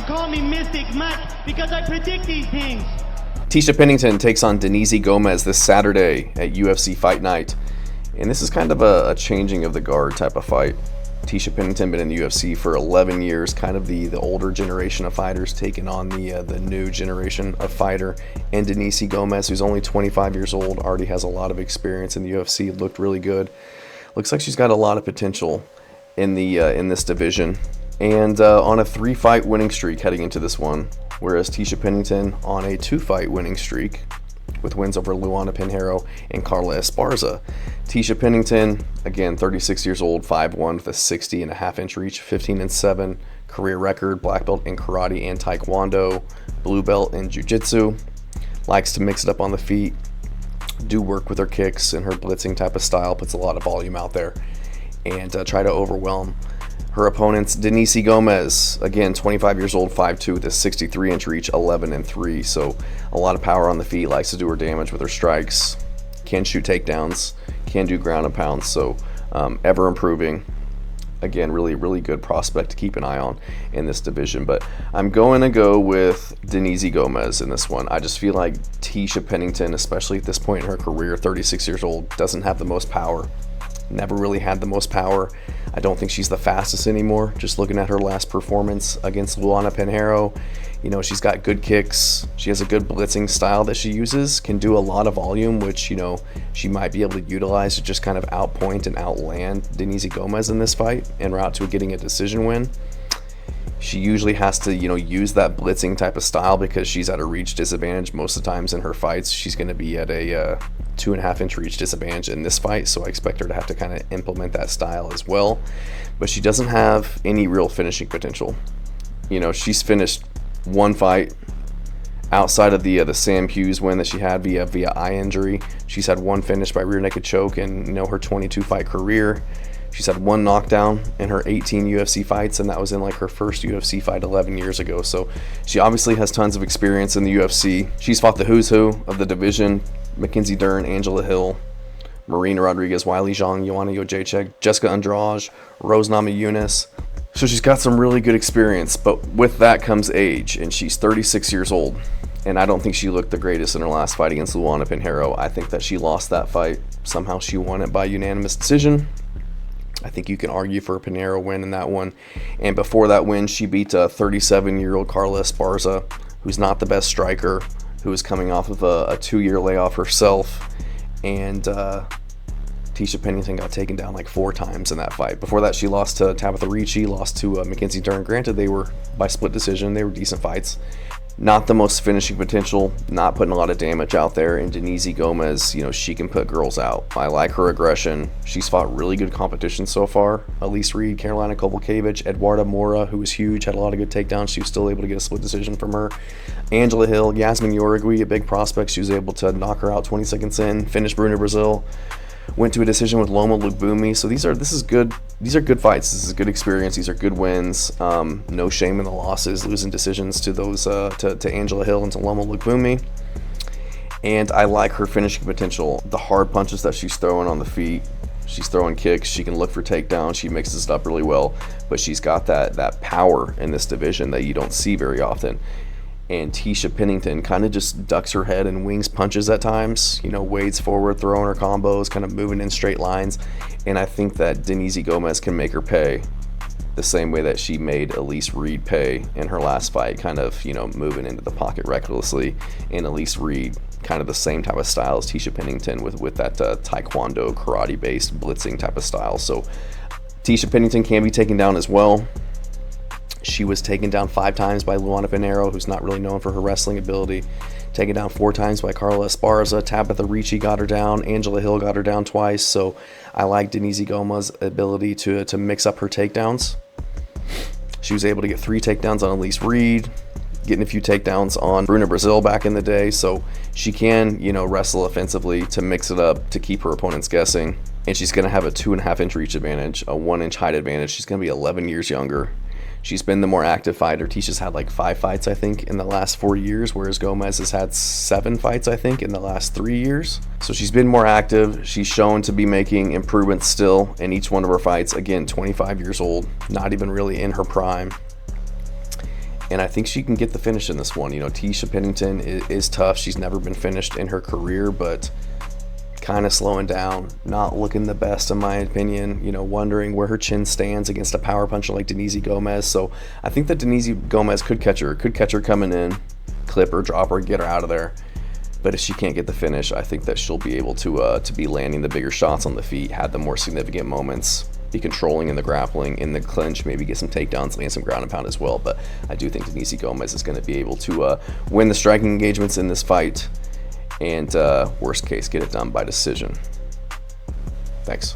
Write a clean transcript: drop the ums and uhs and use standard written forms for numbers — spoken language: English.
call me Mystic Matt because I predict these things. Tecia Pennington takes on Denise Gomes this Saturday at UFC Fight Night. And this is kind of a changing of the guard type of fight. Tecia Pennington been in the UFC for 11 years, kind of the older generation of fighters taking on the new generation of fighter. And Denise Gomes, who's only 25 years old, already has a lot of experience in the UFC, looked really good. Looks like she's got a lot of potential in this division. And on a 3-fight winning streak heading into this one, whereas Tecia Pennington on a 2-fight winning streak with wins over Luana Pinheiro and Carla Esparza. Tecia Pennington, again, 36 years old, 5'1", with a 60.5-inch reach, 15-7 career record, black belt in karate and taekwondo, blue belt in jiu-jitsu. Likes to mix it up on the feet, do work with her kicks and her blitzing type of style, puts a lot of volume out there, and try to overwhelm her opponents. Denise Gomes, again, 25 years old, 5'2", with a 63-inch reach, 11-3. So a lot of power on the feet, likes to do her damage with her strikes, can shoot takedowns, can do ground and pound. So ever improving. Again, really good prospect to keep an eye on in this division. But I'm going to go with Denise Gomes in this one. I just feel like Tecia Pennington, especially at this point in her career, 36 years old, doesn't have the most power. Never really had the most power. I don't think she's the fastest anymore. Just looking at her last performance against Luana Pinheiro, you know, she's got good kicks. She has a good blitzing style that she uses, can do a lot of volume, which, you know, she might be able to utilize to just kind of outpoint and outland Denise Gomes in this fight en route to getting a decision win. She usually has to, you know, use that blitzing type of style because she's at a reach disadvantage most of the times in her fights. She's going to be at a 2.5-inch reach disadvantage in this fight, so I expect her to have to kind of implement that style as well. But she doesn't have any real finishing potential. You know, she's finished one fight outside of the Sam Hughes win that she had via eye injury. She's had one finish by rear naked choke in, you know, her 22-fight career. She's had one knockdown in her 18 UFC fights, and that was in like her first UFC fight 11 years ago. So she obviously has tons of experience in the UFC. She's fought the who's who of the division: Mackenzie Dern, Angela Hill, Marina Rodriguez, Wiley Zhang, Joanna Jędrzejczyk, Jessica Andrade, Rose Namajunas. So she's got some really good experience, but with that comes age, and she's 36 years old. And I don't think she looked the greatest in her last fight against Luana Pinheiro. I think that she lost that fight. Somehow she won it by unanimous decision. I think you can argue for a Pinheiro win in that one. And before that win, she beat a 37-year-old Carla Esparza, who's not the best striker, who is coming off of a 2-year layoff herself. And Tecia Pennington got taken down like 4 times in that fight. Before that, she lost to Tabitha Ricci, lost to Mackenzie Dern. Granted, they were by split decision. They were decent fights. Not the most finishing potential, not putting a lot of damage out there. And Denise Gomes, you know, she can put girls out. I like her aggression. She's fought really good competition so far. Elise Reed, Carolina Kovalkiewicz, Eduarda Mora, who was huge, had a lot of good takedowns. She was still able to get a split decision from her. Angela Hill, Yasmin Yorigui, a big prospect. She was able to knock her out 20 seconds in, finish Bruna Brazil. Went to a decision with Loma Lubumi. So these are good fights. This is a good experience. These are good wins. No shame in the losses, losing decisions to those to Angela Hill and to Loma Lubumi. And I like her finishing potential. The hard punches that she's throwing on the feet. She's throwing kicks. She can look for takedowns. She mixes it up really well. But she's got that power in this division that you don't see very often. And Tecia Pennington kind of just ducks her head and wings punches at times, you know, wades forward, throwing her combos, kind of moving in straight lines. And I think that Denise Gomes can make her pay the same way that she made Elise Reed pay in her last fight, kind of, you know, moving into the pocket recklessly. And Elise Reed, kind of the same type of style as Tecia Pennington with that taekwondo, karate-based blitzing type of style. So Tecia Pennington can be taken down as well. She was taken down 5 times by Luana Pinheiro, who's not really known for her wrestling ability. Taken down 4 times by Carla Esparza. Tabitha Ricci got her down. Angela Hill got her down twice. So I like Denise Gomes' ability to mix up her takedowns. She was able to get 3 takedowns on Elise Reed, getting a few takedowns on Bruna Brazil back in the day. So she can, you know, wrestle offensively to mix it up, to keep her opponents guessing. And she's going to have a 2.5-inch reach advantage, a 1-inch height advantage. She's going to be 11 years younger. She's been the more active fighter. Tecia's had like 5 fights, I think, in the last 4 years, whereas Gomes has had 7 fights, I think, in the last 3 years. So she's been more active. She's shown to be making improvements still in each one of her fights. Again, 25 years old, not even really in her prime. And I think she can get the finish in this one. You know, Tecia Pennington is tough. She's never been finished in her career, but kind of slowing down, not looking the best in my opinion. You know, wondering where her chin stands against a power puncher like Denise Gomes. So I think that Denise Gomes could catch her coming in, clip her, drop her, get her out of there. But if she can't get the finish, I think that she'll be able to be landing the bigger shots on the feet, have the more significant moments, be controlling in the grappling, in the clinch, maybe get some takedowns, land some ground and pound as well. But I do think Denise Gomes is going to be able to win the striking engagements in this fight, and worst case, get it done by decision. Thanks.